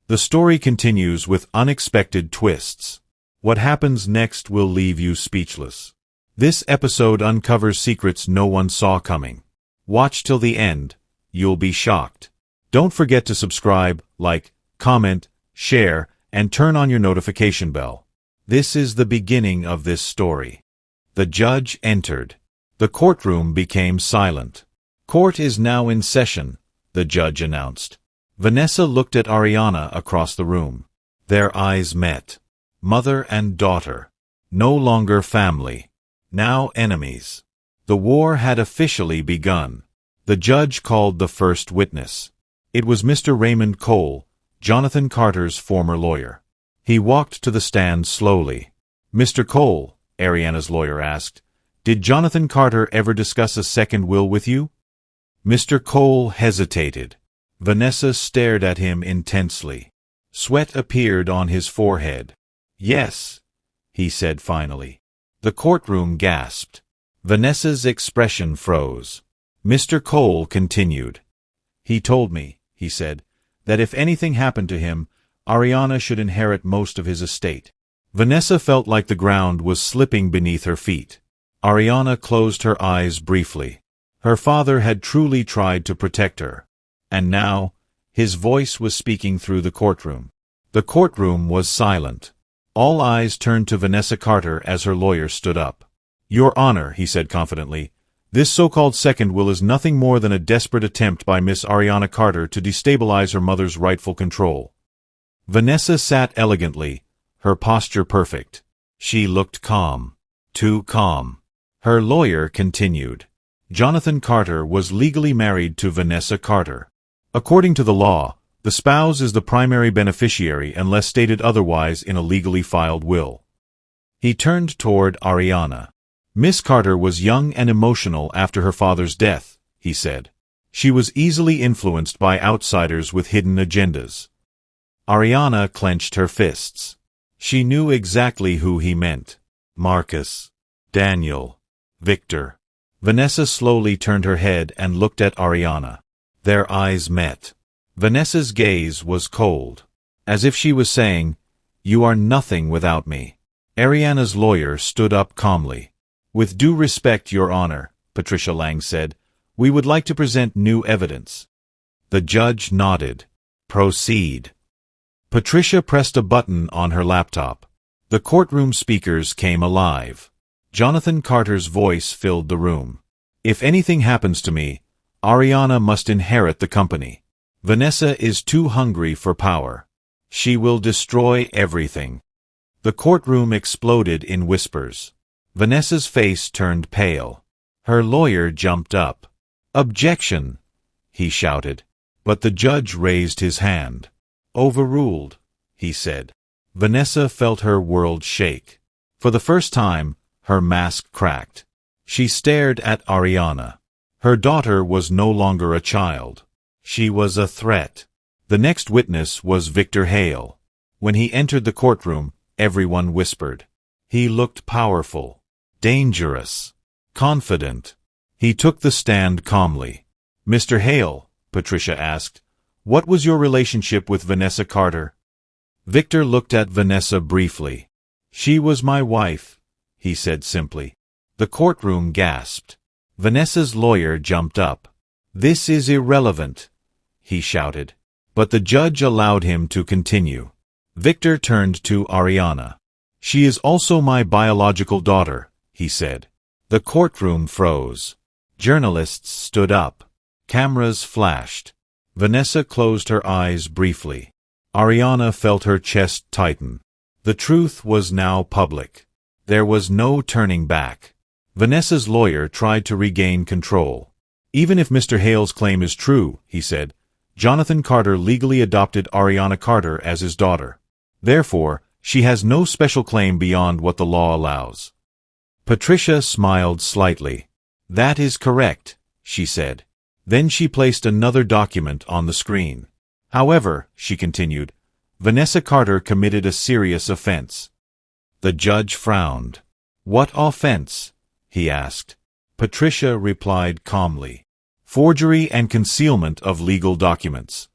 The story continues with unexpected twists. What happens next will leave you speechless. This episode uncovers secrets no one saw coming. Watch till the end. You'll be shocked. Don't forget to subscribe, like, comment, share, and turn on your notification bell. This is the beginning of this story. The judge entered. The courtroom became silent. Court is now in session, the judge announced. Vanessa looked at Ariana across the room. Their eyes met. Mother and daughter. No longer family. Now enemies. The war had officially begun. The judge called the first witness. It was Mr. Raymond Cole, Jonathan Carter's former lawyer. He walked to the stand slowly. Mr. Cole, Ariana's lawyer asked, did Jonathan Carter ever discuss a second will with you? Mr. Cole hesitated. Vanessa stared at him intensely. Sweat appeared on his forehead. Yes, he said finally. The courtroom gasped. Vanessa's expression froze. Mr. Cole continued. He told me, he said, that if anything happened to him, Ariana should inherit most of his estate. Vanessa felt like the ground was slipping beneath her feet. Ariana closed her eyes briefly. Her father had truly tried to protect her. And now, his voice was speaking through the courtroom. The courtroom was silent. All eyes turned to Vanessa Carter as her lawyer stood up. Your Honor, he said confidently, this so-called second will is nothing more than a desperate attempt by Miss Ariana Carter to destabilize her mother's rightful control. Vanessa sat elegantly, her posture perfect. She looked calm. Too calm. Her lawyer continued. Jonathan Carter was legally married to Vanessa Carter. According to the law, the spouse is the primary beneficiary unless stated otherwise in a legally filed will. He turned toward Ariana. Miss Carter was young and emotional after her father's death, he said. She was easily influenced by outsiders with hidden agendas. Ariana clenched her fists. She knew exactly who he meant. Marcus. Daniel. Victor. Vanessa slowly turned her head and looked at Ariana. Their eyes met. Vanessa's gaze was cold, as if she was saying, "You are nothing without me." Ariana's lawyer stood up calmly. With due respect, Your Honor, Patricia Lang said, we would like to present new evidence. The judge nodded. Proceed. Patricia pressed a button on her laptop. The courtroom speakers came alive. Jonathan Carter's voice filled the room. If anything happens to me, Ariana must inherit the company. Vanessa is too hungry for power. She will destroy everything. The courtroom exploded in whispers. Vanessa's face turned pale. Her lawyer jumped up. Objection, he shouted. But the judge raised his hand. Overruled, he said. Vanessa felt her world shake. For the first time, her mask cracked. She stared at Ariana. Her daughter was no longer a child. She was a threat. The next witness was Victor Hale. When he entered the courtroom, everyone whispered. He looked powerful, dangerous, confident. He took the stand calmly. Mr. Hale, Patricia asked, what was your relationship with Vanessa Carter? Victor looked at Vanessa briefly. She was my wife, he said simply. The courtroom gasped. Vanessa's lawyer jumped up. This is irrelevant, he shouted. But the judge allowed him to continue. Victor turned to Ariana. She is also my biological daughter, he said. The courtroom froze. Journalists stood up. Cameras flashed. Vanessa closed her eyes briefly. Ariana felt her chest tighten. The truth was now public. There was no turning back. Vanessa's lawyer tried to regain control. Even if Mr. Hale's claim is true, he said, Jonathan Carter legally adopted Ariana Carter as his daughter. Therefore, she has no special claim beyond what the law allows. Patricia smiled slightly. That is correct, she said. Then she placed another document on the screen. However, she continued, Vanessa Carter committed a serious offense. The judge frowned. What offense? He asked. Patricia replied calmly. Forgery and concealment of legal documents.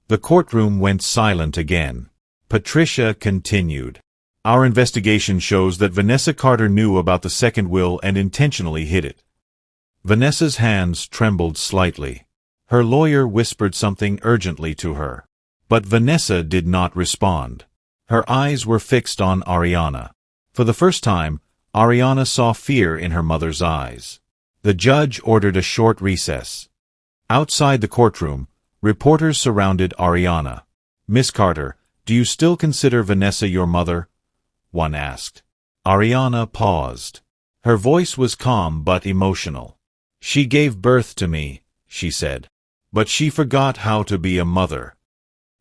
The courtroom went silent again. Patricia continued. Our investigation shows that Vanessa Carter knew about the second will and intentionally hid it. Vanessa's hands trembled slightly. Her lawyer whispered something urgently to her. But Vanessa did not respond. Her eyes were fixed on Ariana. For the first time, Ariana saw fear in her mother's eyes. The judge ordered a short recess. Outside the courtroom, reporters surrounded Ariana. "Miss Carter, do you still consider Vanessa your mother?" one asked. Ariana paused. Her voice was calm but emotional. "She gave birth to me," she said. "But she forgot how to be a mother."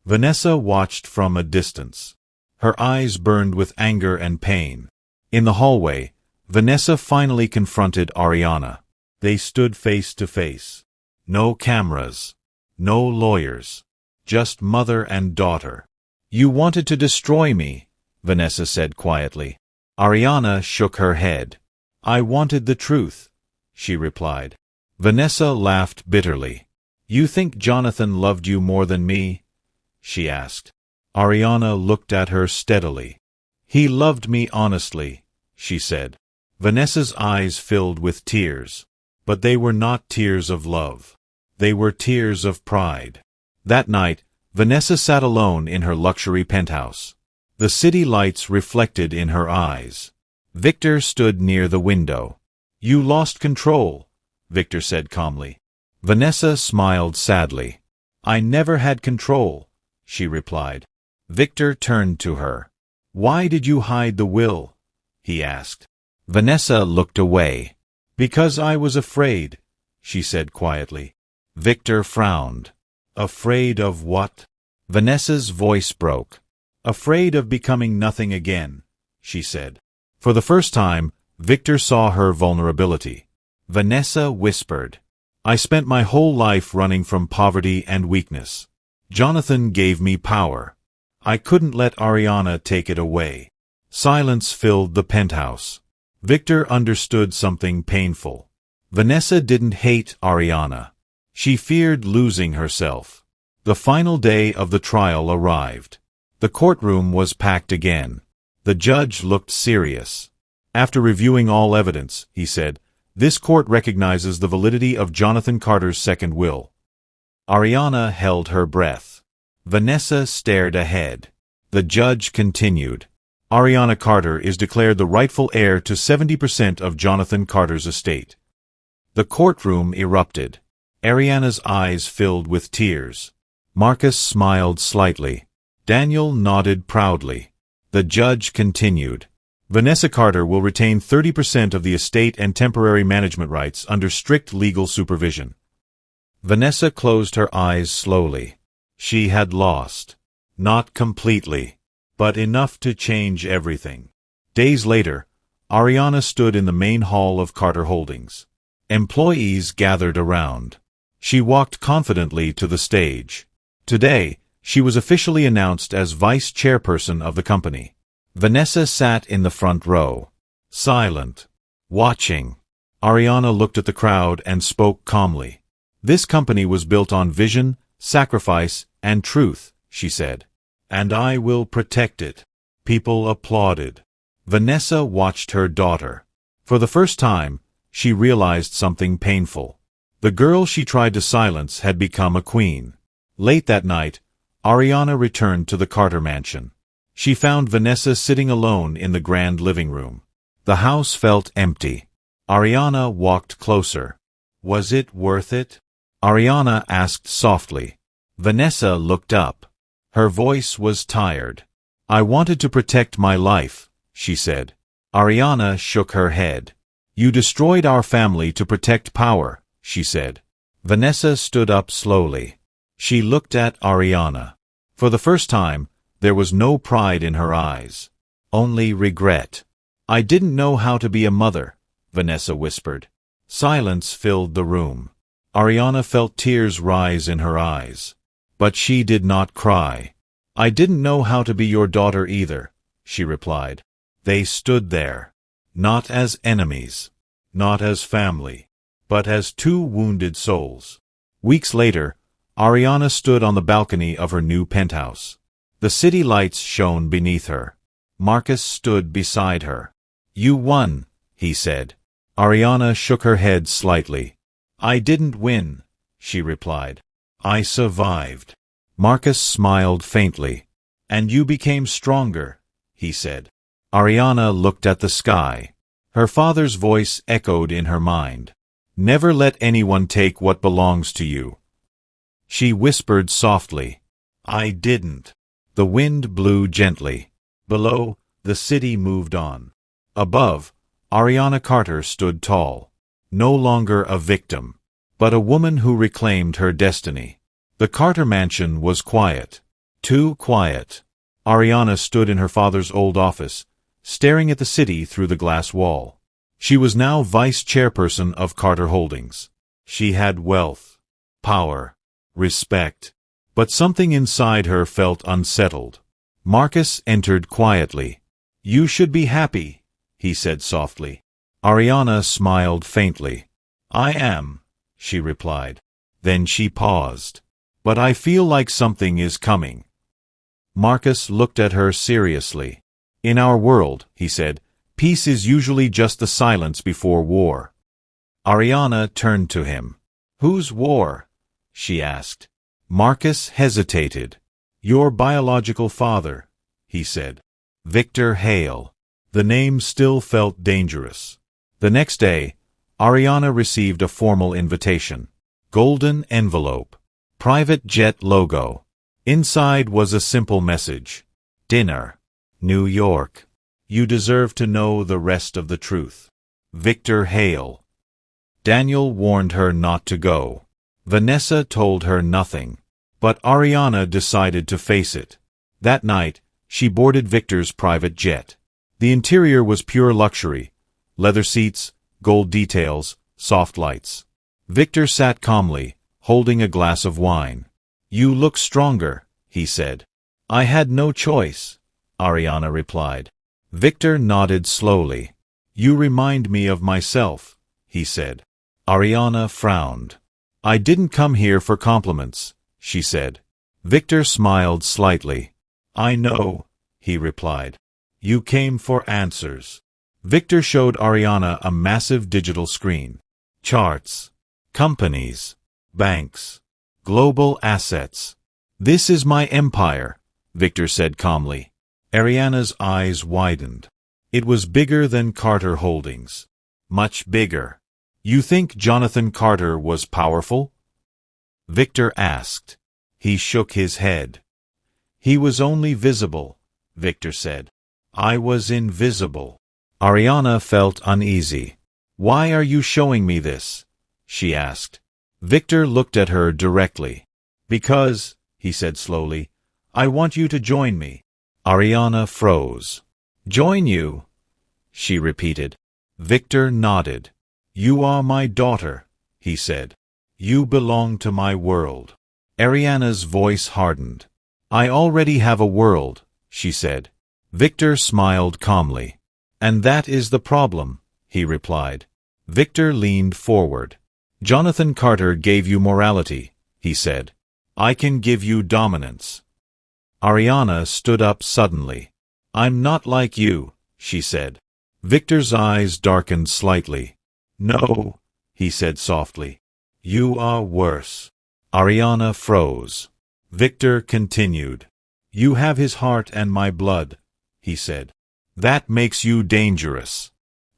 Vanessa watched from a distance. Her eyes burned with anger and pain. In the hallway, Vanessa finally confronted Ariana. They stood face to face. No cameras. No lawyers. Just mother and daughter. "You wanted to destroy me," Vanessa said quietly. Ariana shook her head. "I wanted the truth," she replied. Vanessa laughed bitterly. "You think Jonathan loved you more than me?" she asked. Ariana looked at her steadily. "He loved me honestly," she said. Vanessa's eyes filled with tears. But they were not tears of love. They were tears of pride. That night, Vanessa sat alone in her luxury penthouse. The city lights reflected in her eyes. Victor stood near the window. "You lost control," Victor said calmly. Vanessa smiled sadly. "I never had control," she replied. Victor turned to her. "Why did you hide the will?" he asked. Vanessa looked away. "Because I was afraid," she said quietly. Victor frowned. "Afraid of what?" Vanessa's voice broke. "Afraid of becoming nothing again," she said. For the first time, Victor saw her vulnerability. Vanessa whispered, "I spent my whole life running from poverty and weakness. Jonathan gave me power. I couldn't let Ariana take it away." Silence filled the penthouse. Victor understood something painful. Vanessa didn't hate Ariana. She feared losing herself. The final day of the trial arrived. The courtroom was packed again. The judge looked serious. After reviewing all evidence, he said, "This court recognizes the validity of Jonathan Carter's second will." Ariana held her breath. Vanessa stared ahead. The judge continued. "Ariana Carter is declared the rightful heir to 70% of Jonathan Carter's estate." The courtroom erupted. Ariana's eyes filled with tears. Marcus smiled slightly. Daniel nodded proudly. The judge continued. "Vanessa Carter will retain 30% of the estate and temporary management rights under strict legal supervision." Vanessa closed her eyes slowly. She had lost. Not completely, but enough to change everything. Days later, Ariana stood in the main hall of Carter Holdings. Employees gathered around. She walked confidently to the stage. Today, she was officially announced as vice chairperson of the company. Vanessa sat in the front row, silent, watching. Ariana looked at the crowd and spoke calmly. "This company was built on vision, sacrifice, and truth," she said. "And I will protect it." People applauded. Vanessa watched her daughter. For the first time, she realized something painful. The girl she tried to silence had become a queen. Late that night, Ariana returned to the Carter mansion. She found Vanessa sitting alone in the grand living room. The house felt empty. Ariana walked closer. "Was it worth it?" Ariana asked softly. Vanessa looked up. Her voice was tired. "I wanted to protect my life," she said. Ariana shook her head. "You destroyed our family to protect power," she said. Vanessa stood up slowly. She looked at Ariana. For the first time, there was no pride in her eyes. Only regret. "I didn't know how to be a mother," Vanessa whispered. Silence filled the room. Ariana felt tears rise in her eyes. But she did not cry. "I didn't know how to be your daughter either," she replied. They stood there. Not as enemies. Not as family. But as two wounded souls. Weeks later, Ariana stood on the balcony of her new penthouse. The city lights shone beneath her. Marcus stood beside her. "You won," he said. Ariana shook her head slightly. "I didn't win," she replied. "I survived." Marcus smiled faintly. "And you became stronger," he said. Ariana looked at the sky. Her father's voice echoed in her mind. "Never let anyone take what belongs to you." She whispered softly, "I didn't." The wind blew gently. Below, the city moved on. Above, Ariana Carter stood tall, no longer a victim, but a woman who reclaimed her destiny. The Carter mansion was quiet. Too quiet. Ariana stood in her father's old office, staring at the city through the glass wall. She was now vice chairperson of Carter Holdings. She had wealth, power, respect, but something inside her felt unsettled. Marcus entered quietly. "You should be happy," he said softly. Ariana smiled faintly. "I am," she replied. Then she paused. "But I feel like something is coming." Marcus looked at her seriously. "In our world," he said, "peace is usually just the silence before war." Ariana turned to him. "Whose war?" she asked. Marcus hesitated. "Your biological father," he said. "Victor Hale." The name still felt dangerous. The next day, Ariana received a formal invitation. Golden envelope. Private jet logo. Inside was a simple message. Dinner. New York. You deserve to know the rest of the truth. Victor Hale. Daniel warned her not to go. Vanessa told her nothing. But Ariana decided to face it. That night, she boarded Victor's private jet. The interior was pure luxury. Leather seats, gold details, soft lights. Victor sat calmly, holding a glass of wine. "You look stronger," he said. "I had no choice," Ariana replied. Victor nodded slowly. "You remind me of myself," he said. Ariana frowned. "I didn't come here for compliments," she said. Victor smiled slightly. "I know," he replied. "You came for answers." Victor showed Ariana a massive digital screen. Charts. Companies. Banks. Global assets. "This is my empire," Victor said calmly. Ariana's eyes widened. It was bigger than Carter Holdings. Much bigger. "You think Jonathan Carter was powerful?" Victor asked. He shook his head. "He was only visible," Victor said. "I was invisible." Ariana felt uneasy. "Why are you showing me this?" she asked. Victor looked at her directly. "Because," he said slowly, "I want you to join me." Ariana froze. "Join you?" she repeated. Victor nodded. "You are my daughter," he said. "You belong to my world." Ariana's voice hardened. "I already have a world," she said. Victor smiled calmly. "And that is the problem," he replied. Victor leaned forward. "Jonathan Carter gave you morality," he said. "I can give you dominance." Ariana stood up suddenly. "I'm not like you," she said. Victor's eyes darkened slightly. "No," he said softly. "You are worse." Ariana froze. Victor continued. "You have his heart and my blood," he said. "That makes you dangerous."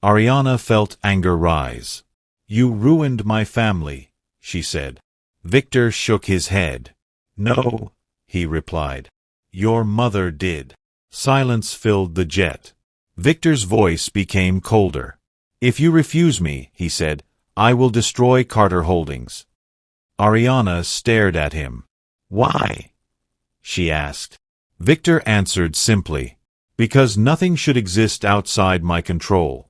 Ariana felt anger rise. "You ruined my family," she said. Victor shook his head. "No," he replied. "Your mother did." Silence filled the jet. Victor's voice became colder. "If you refuse me," he said, "I will destroy Carter Holdings." Ariana stared at him. "Why?" she asked. Victor answered simply, "Because nothing should exist outside my control."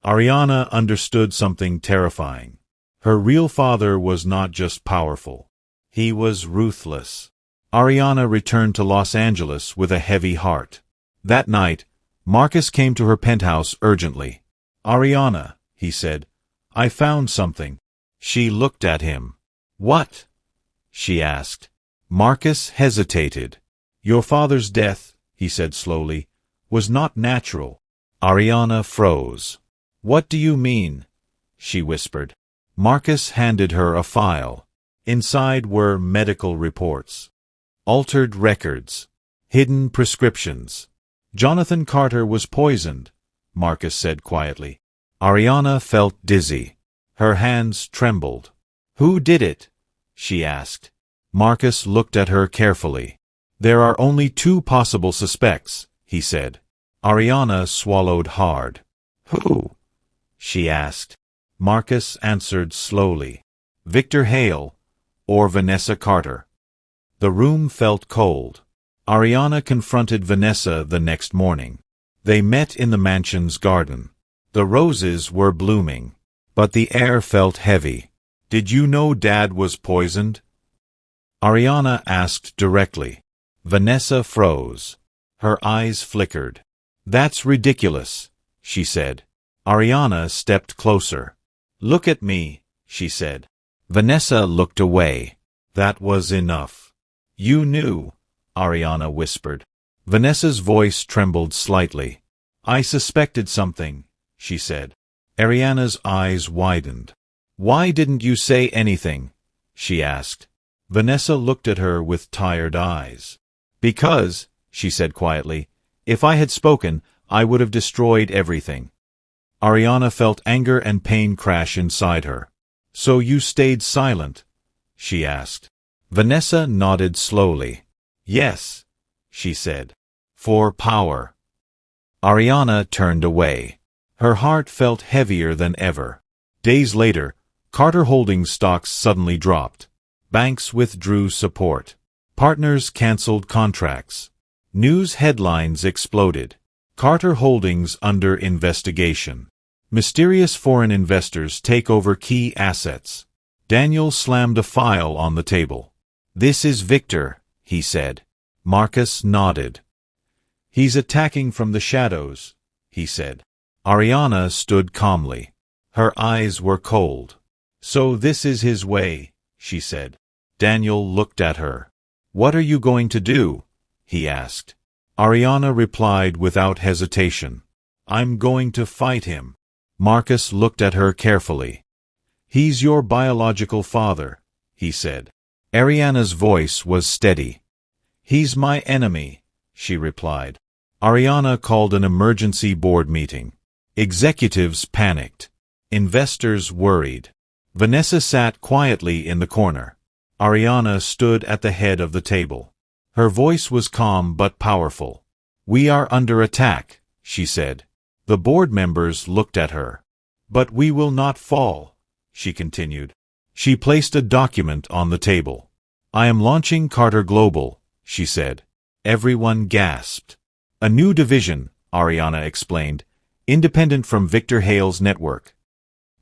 Ariana understood something terrifying. Her real father was not just powerful. He was ruthless. Ariana returned to Los Angeles with a heavy heart. That night, Marcus came to her penthouse urgently. "Ariana," he said, "I found something." She looked at him. "What?" she asked. Marcus hesitated. Your father's death, he said slowly, was not natural. Ariana froze. What do you mean? She whispered. Marcus handed her a file. Inside were medical reports, altered records, hidden prescriptions. Jonathan Carter was poisoned, Marcus said quietly. Ariana felt dizzy. Her hands trembled. Who did it? She asked. Marcus looked at her carefully. There are only 2 possible suspects, he said. Ariana swallowed hard. Who? She asked. Marcus answered slowly. Victor Hale or Vanessa Carter. The room felt cold. Ariana confronted Vanessa the next morning. They met in the mansion's garden. The roses were blooming, but the air felt heavy. Did you know Dad was poisoned? Ariana asked directly. Vanessa froze. Her eyes flickered. That's ridiculous, she said. Ariana stepped closer. Look at me, she said. Vanessa looked away. That was enough. You knew, Ariana whispered. Vanessa's voice trembled slightly. I suspected something, she said. Ariana's eyes widened. Why didn't you say anything? She asked. Vanessa looked at her with tired eyes. Because, she said quietly, if I had spoken, I would have destroyed everything. Ariana felt anger and pain crash inside her. So you stayed silent? She asked. Vanessa nodded slowly. Yes, she said. For power. Ariana turned away. Her heart felt heavier than ever. Days later, Carter Holdings stocks suddenly dropped. Banks withdrew support. Partners canceled contracts. News headlines exploded. Carter Holdings under investigation. Mysterious foreign investors take over key assets. Daniel slammed a file on the table. This is Victor, he said. Marcus nodded. He's attacking from the shadows, he said. Ariana stood calmly. Her eyes were cold. So this is his way, she said. Daniel looked at her. What are you going to do? He asked. Ariana replied without hesitation. I'm going to fight him. Marcus looked at her carefully. He's your biological father, he said. Ariana's voice was steady. He's my enemy, she replied. Ariana called an emergency board meeting. Executives panicked. Investors worried. Vanessa sat quietly in the corner. Ariana stood at the head of the table. Her voice was calm but powerful. We are under attack, she said. The board members looked at her. But we will not fall, she continued. She placed a document on the table. I am launching Carter Global, she said. Everyone gasped. A new division, Ariana explained, independent from Victor Hale's network.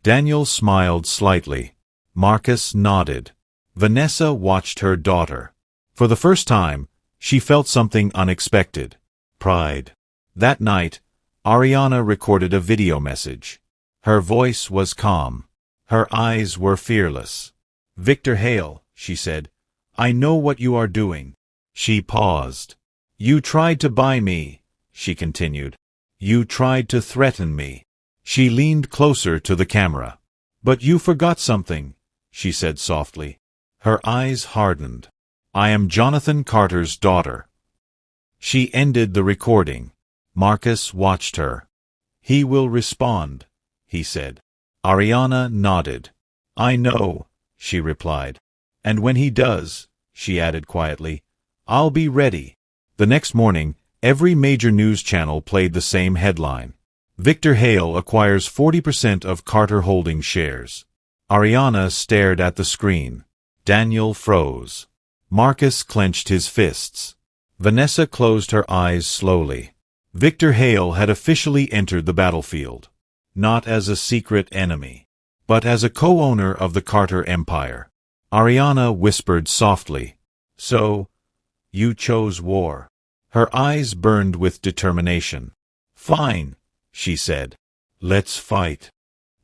Daniel smiled slightly. Marcus nodded. Vanessa watched her daughter. For the first time, she felt something unexpected. Pride. That night, Ariana recorded a video message. Her voice was calm. Her eyes were fearless. Victor Hale, she said, I know what you are doing. She paused. You tried to buy me, she continued. You tried to threaten me. She leaned closer to the camera. But you forgot something, she said softly. Her eyes hardened. I am Jonathan Carter's daughter. She ended the recording. Marcus watched her. He will respond, he said. Ariana nodded. I know, she replied. And when he does, she added quietly, I'll be ready. The next morning, every major news channel played the same headline. Victor Hale acquires 40% of Carter Holdings shares. Ariana stared at the screen. Daniel froze. Marcus clenched his fists. Vanessa closed her eyes slowly. Victor Hale had officially entered the battlefield. Not as a secret enemy, but as a co-owner of the Carter Empire. Ariana whispered softly, So, you chose war. Her eyes burned with determination. Fine, she said. Let's fight.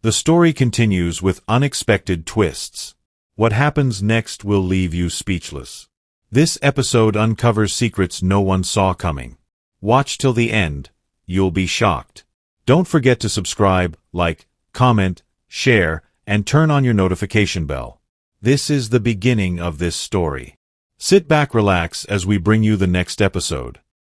The story continues with unexpected twists. What happens next will leave you speechless. This episode uncovers secrets no one saw coming. Watch till the end. You'll be shocked. Don't forget to subscribe, like, comment, share, and turn on your notification bell. This is the beginning of this story. Sit back, relax as we bring you the next episode.